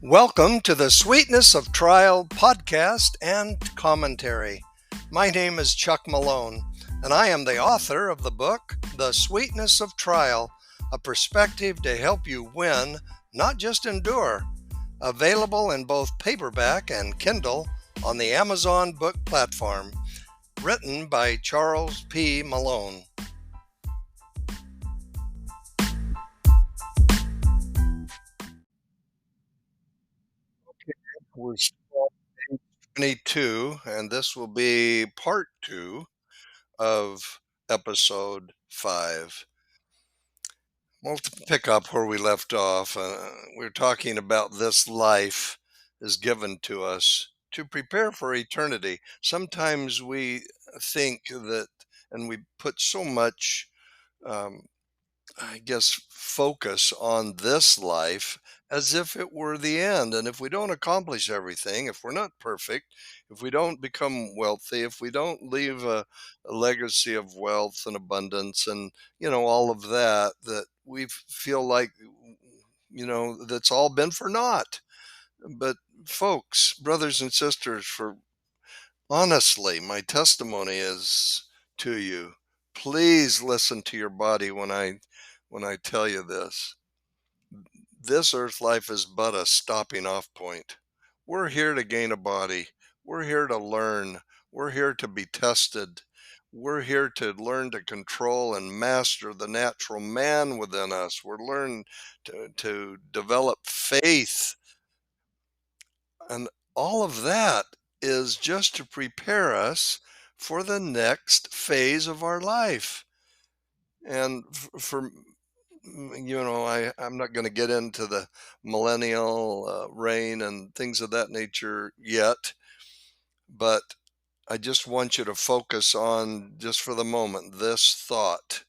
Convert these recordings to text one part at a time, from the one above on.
Welcome to the Sweetness of Trial podcast and commentary. My name is Chuck Malone, and I am the author of the book, The Sweetness of Trial, a perspective to help you win, not just endure. Available in both paperback and Kindle on the Amazon book platform. Written by Charles P. Malone. We're still on page 22, and this will be part 2 of episode 5. We'll pick up where we left off. We're talking about this life is given to us to prepare for eternity. Sometimes we think that, and we put so much um, I guess, focus on this life as if it were the end. And if we don't accomplish everything, if we're not perfect, if we don't become wealthy, if we don't leave a legacy of wealth and abundance and, all of that, that we feel like, that's all been for naught. But folks, brothers and sisters, for honestly, my testimony is to you. Please listen to your body when I tell you this. This earth life is but a stopping off point. We're here to gain a body. We're here to learn. We're here to be tested. We're here to learn to control and master the natural man within us. We're learning to develop faith. And all of that is just to prepare us for the next phase of our life. And for I'm not going to get into the millennial reign and things of that nature yet, but I just want you to focus on, just for the moment, this thought.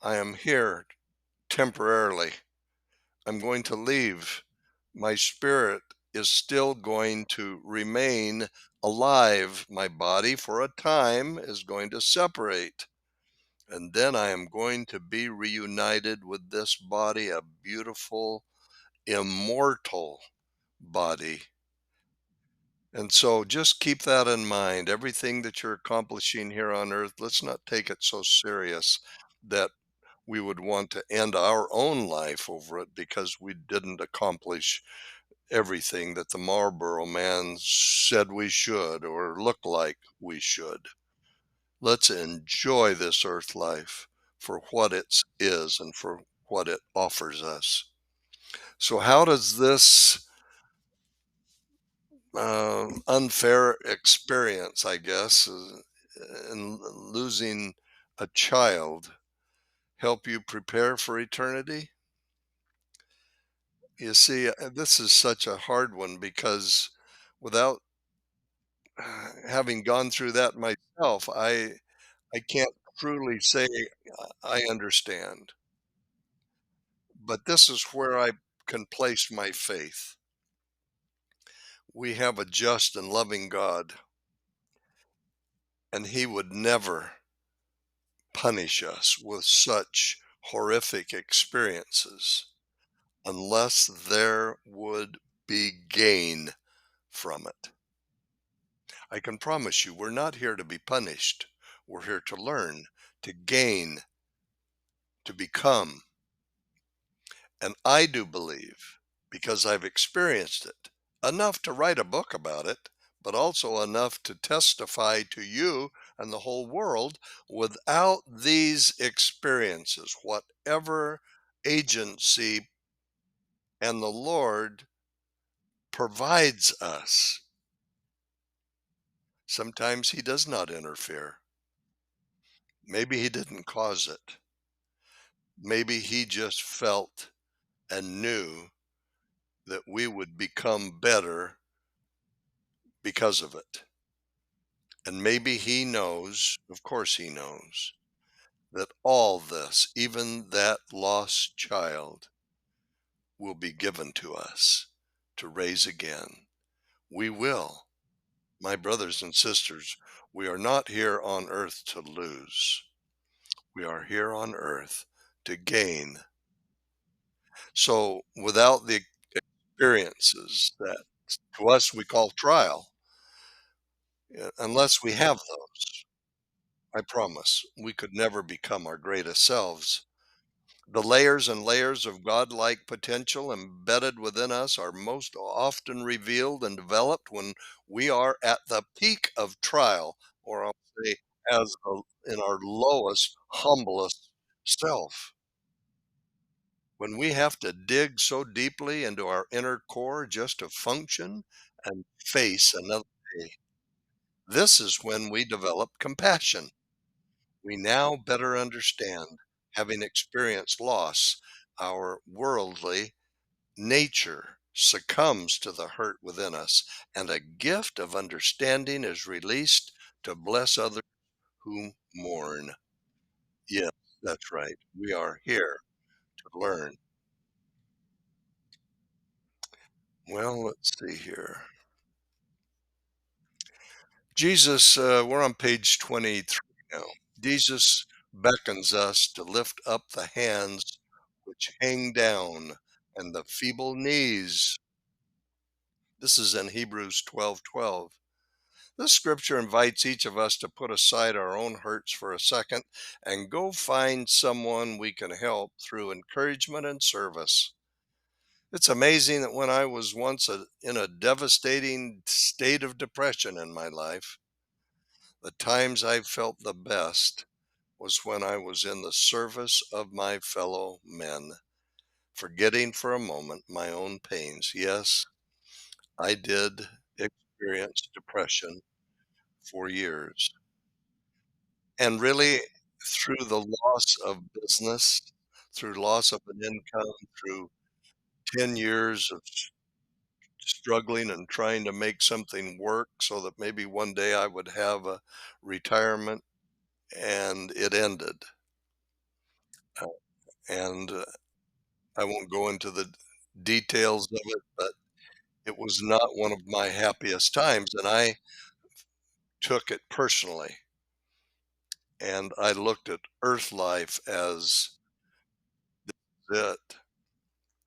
I am here temporarily. I'm going to leave. My spirit is still going to remain alive. My body, for a time, is going to separate. And then I am going to be reunited with this body, a beautiful, immortal body. And so just keep that in mind. Everything that you're accomplishing here on earth, let's not take it so serious that we would want to end our own life over it because we didn't accomplish everything that the Marlboro man said we should or look like we should. Let's enjoy this earth life for what it is and for what it offers us. So, how does this unfair experience, I guess, in losing a child help you prepare for eternity? You see, this is such a hard one because without having gone through that myself, I can't truly say I understand. But this is where I can place my faith. We have a just and loving God, and He would never punish us with such horrific experiences unless there would be gain from it. I can promise you, we're not here to be punished. We're here to learn, to gain, to become. And I do believe, because I've experienced it, enough to write a book about it, but also enough to testify to you and the whole world. Without these experiences, whatever agency and the Lord provides us, sometimes He does not interfere. Maybe He didn't cause it. Maybe He just felt and knew that we would become better because of it. And maybe He knows, of course He knows, that all this, even that lost child, will be given to us to raise again. We will. My brothers and sisters, we are not here on earth to lose. We are here on earth to gain. So without the experiences that to us we call trial. Unless we have those, I promise we could never become our greatest selves. The layers and layers of godlike potential embedded within us are most often revealed and developed when we are at the peak of trial, or I'll say, in our lowest, humblest self. When we have to dig so deeply into our inner core just to function and face another day, this is when we develop compassion. We now better understand, having experienced loss, our worldly nature succumbs to the hurt within us, and a gift of understanding is released to bless others who mourn. Yes, that's right. We are here to learn. Well, let's see here. We're on page 23 now. Jesus beckons us to lift up the hands which hang down and the feeble knees. This is in Hebrews 12:12. This scripture invites each of us to put aside our own hurts for a second and go find someone we can help through encouragement and service. It's amazing that when I was once in a devastating state of depression in my life, the times I felt the best was when I was in the service of my fellow men, forgetting for a moment my own pains. Yes, I did experience depression for years. And really, through the loss of business, through loss of an income, through 10 years of struggling and trying to make something work so that maybe one day I would have a retirement, and it ended. Uh, and I won't go into the details of it, but it was not one of my happiest times, and I took it personally. And I looked at earth life as it.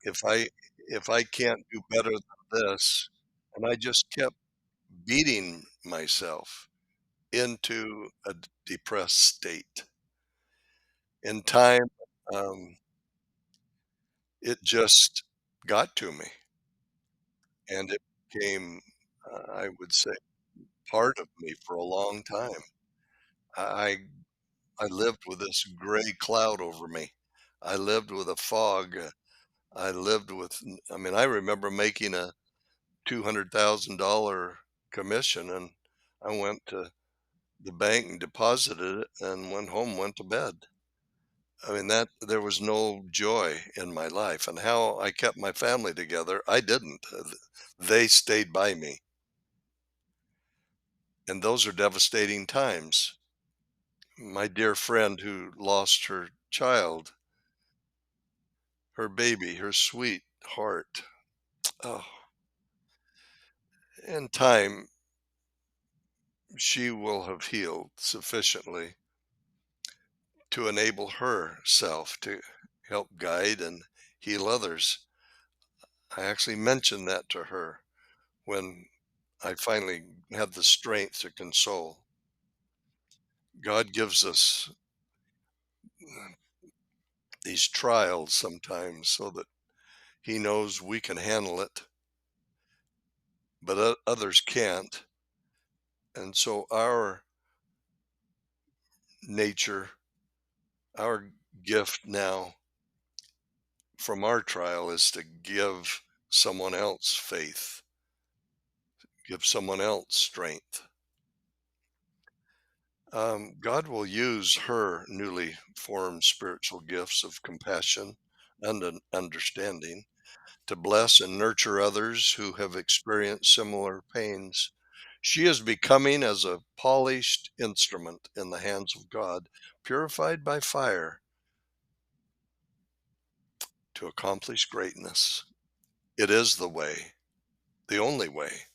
If I if I can't do better than this, and I just kept beating myself into a depressed state. In time, um, it just got to me, and it became, I would say, part of me for a long time. I I lived with this gray cloud over me. I lived with a fog. I lived with, I mean, I remember making a $200,000 commission, and I went to the bank and deposited it and went home, went to bed. I mean, that there was no joy in my life, and how I kept my family together, I didn't. They stayed by me, and those are devastating times. My dear friend who lost her child, her baby, her sweet heart. Oh, in time, she will have healed sufficiently to enable herself to help guide and heal others. I actually mentioned that to her when I finally had the strength to console. God gives us these trials sometimes so that He knows we can handle it, but others can't. And so our nature, our gift now from our trial is to give someone else faith, give someone else strength. God will use her newly formed spiritual gifts of compassion and an understanding to bless and nurture others who have experienced similar pains. She is becoming as a polished instrument in the hands of God, purified by fire to accomplish greatness. It is the way, the only way.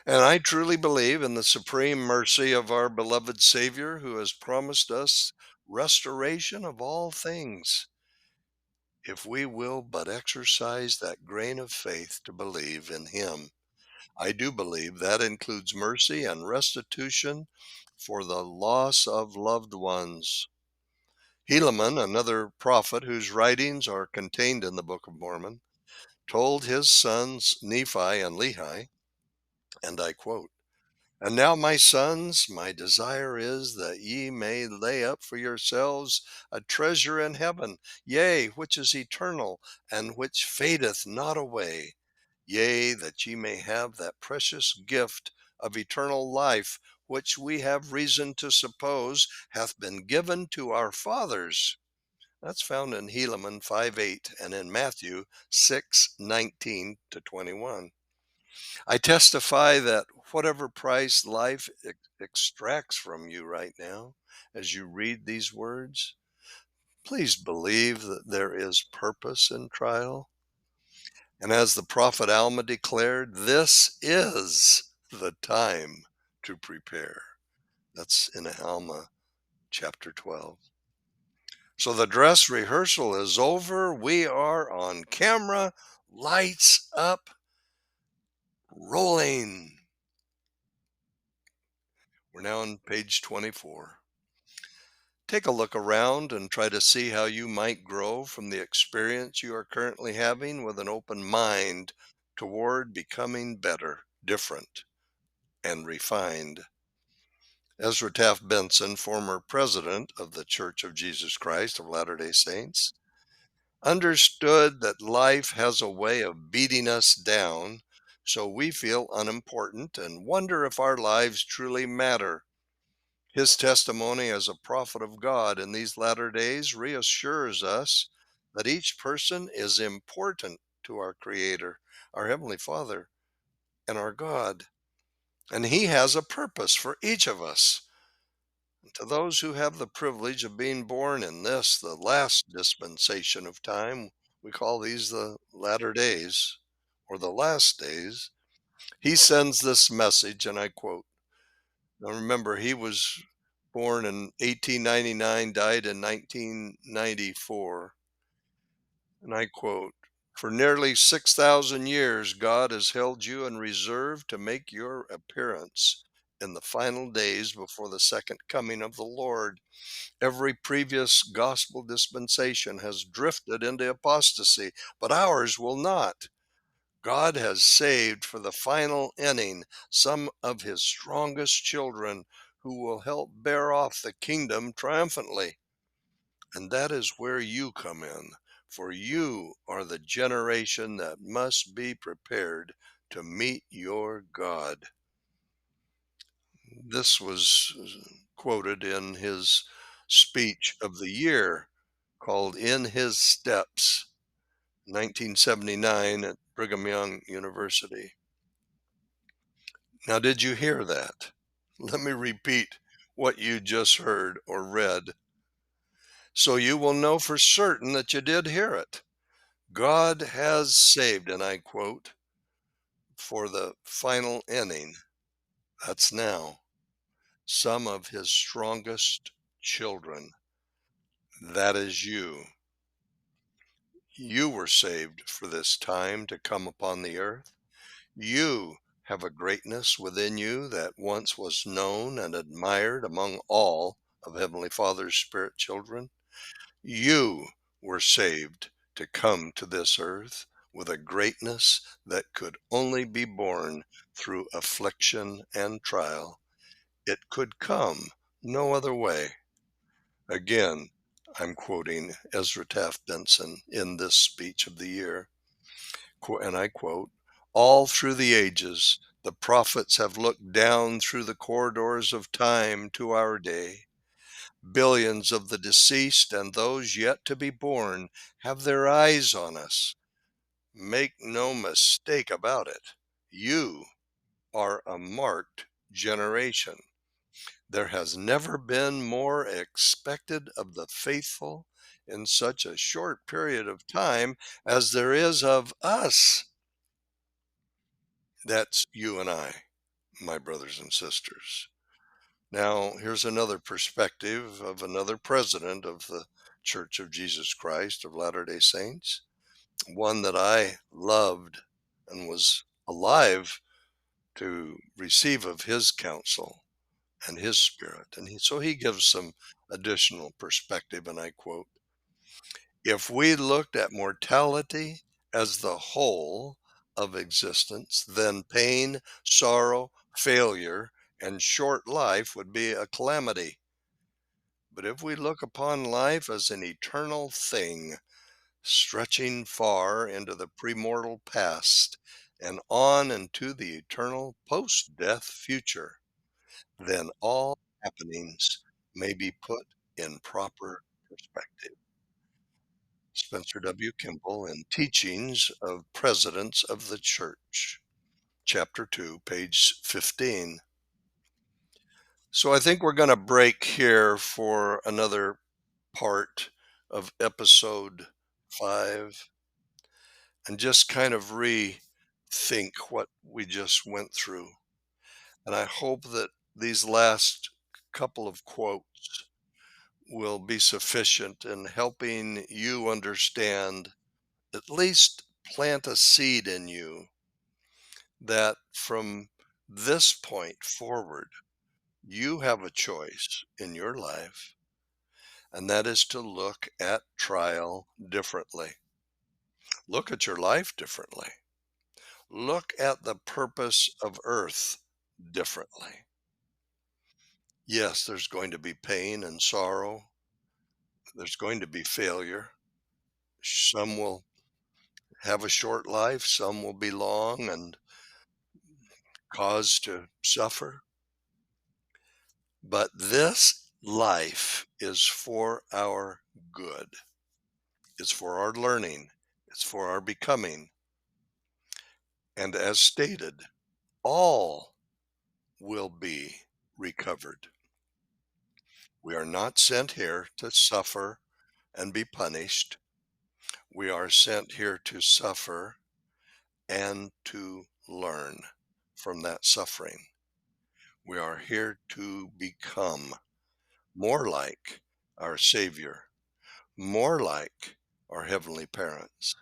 And I truly believe in the supreme mercy of our beloved Savior who has promised us restoration of all things. if we will but exercise that grain of faith to believe in him. I do believe that includes mercy and restitution for the loss of loved ones. Helaman, another prophet whose writings are contained in the Book of Mormon, told his sons Nephi and Lehi, and I quote, "And now, my sons, my desire is that ye may lay up for yourselves a treasure in heaven, yea, which is eternal, and which fadeth not away. Yea, that ye may have that precious gift of eternal life, which we have reason to suppose hath been given to our fathers." That's found in Helaman 5:8 and in Matthew 6:19 to 21. I testify that whatever price life extracts from you right now, as you read these words, please believe that there is purpose in trial. And as the prophet Alma declared, this is the time to prepare. That's in Alma chapter 12. So the dress rehearsal is over. We are on camera, lights up, rolling. We're now on page 24. Take a look around and try to see how you might grow from the experience you are currently having with an open mind toward becoming better, different, and refined. Ezra Taft Benson, former president of the Church of Jesus Christ of Latter-day Saints, understood that life has a way of beating us down so we feel unimportant and wonder if our lives truly matter. His testimony as a prophet of God in these latter days reassures us that each person is important to our Creator, our Heavenly Father, and our God. And He has a purpose for each of us. To those who have the privilege of being born in this, the last dispensation of time, we call these the latter days or the last days, He sends this message, and I quote. Now remember, he was born in 1899, died in 1994. And I quote, "For nearly 6,000 years, God has held you in reserve to make your appearance in the final days before the second coming of the Lord. Every previous gospel dispensation has drifted into apostasy, but ours will not. God has saved for the final inning some of his strongest children who will help bear off the kingdom triumphantly. And that is where you come in, for you are the generation that must be prepared to meet your God." This was quoted in his speech of the year called In His Steps, 1979 at Brigham Young University. Now, did you hear that? Let me repeat what you just heard or read so you will know for certain that you did hear it. God has saved, and I quote, "for the final inning, that's now, some of his strongest children." That is you. You were saved for this time to come upon the earth. You have a greatness within you that once was known and admired among all of Heavenly Father's spirit children. You were saved to come to this earth with a greatness that could only be born through affliction and trial. It could come no other way. Again, I'm quoting Ezra Taft Benson in this speech of the year. And I quote, "All through the ages, the prophets have looked down through the corridors of time to our day. Billions of the deceased and those yet to be born have their eyes on us. Make no mistake about it. You are a marked generation. There has never been more expected of the faithful in such a short period of time as there is of us." That's you and I, my brothers and sisters. Now, here's another perspective of another president of the Church of Jesus Christ of Latter-day Saints, one that I loved and was alive to receive of his counsel and his spirit. And so he gives some additional perspective, and I quote, "If we looked at mortality as the whole of existence, then pain, sorrow, failure, and short life would be a calamity. But if we look upon life as an eternal thing, stretching far into the premortal past and on into the eternal post-death future, then all happenings may be put in proper perspective." Spencer W. Kimball in Teachings of Presidents of the Church, Chapter 2, page 15. So I think we're going to break here for another part of episode 5 and just kind of rethink what we just went through. And I hope that these last couple of quotes will be sufficient in helping you understand, at least plant a seed in you, that from this point forward, you have a choice in your life, and that is to look at trial differently. Look at your life differently. Look at the purpose of earth differently. Yes, there's going to be pain and sorrow. There's going to be failure. Some will have a short life, some will be long and cause to suffer. But this life is for our good. It's for our learning. It's for our becoming. And as stated, all will be recovered. We are not sent here to suffer and be punished. We are sent here to suffer and to learn from that suffering. We are here to become more like our Savior, more like our Heavenly Parents.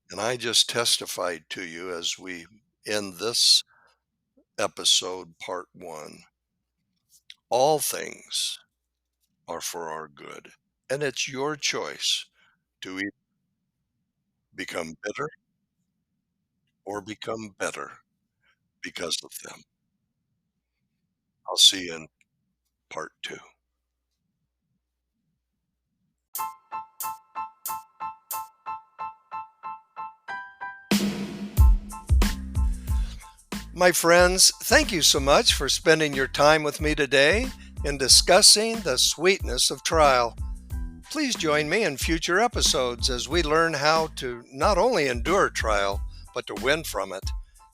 And I just testified to you as we end this episode, part 1. All things are for our good. And it's your choice to either become bitter or become better because of them. I'll see you in part 2. My friends, thank you so much for spending your time with me today in discussing the sweetness of trial. Please join me in future episodes as we learn how to not only endure trial, but to win from it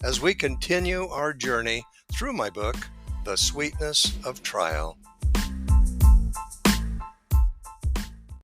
as we continue our journey through my book, The Sweetness of Trial.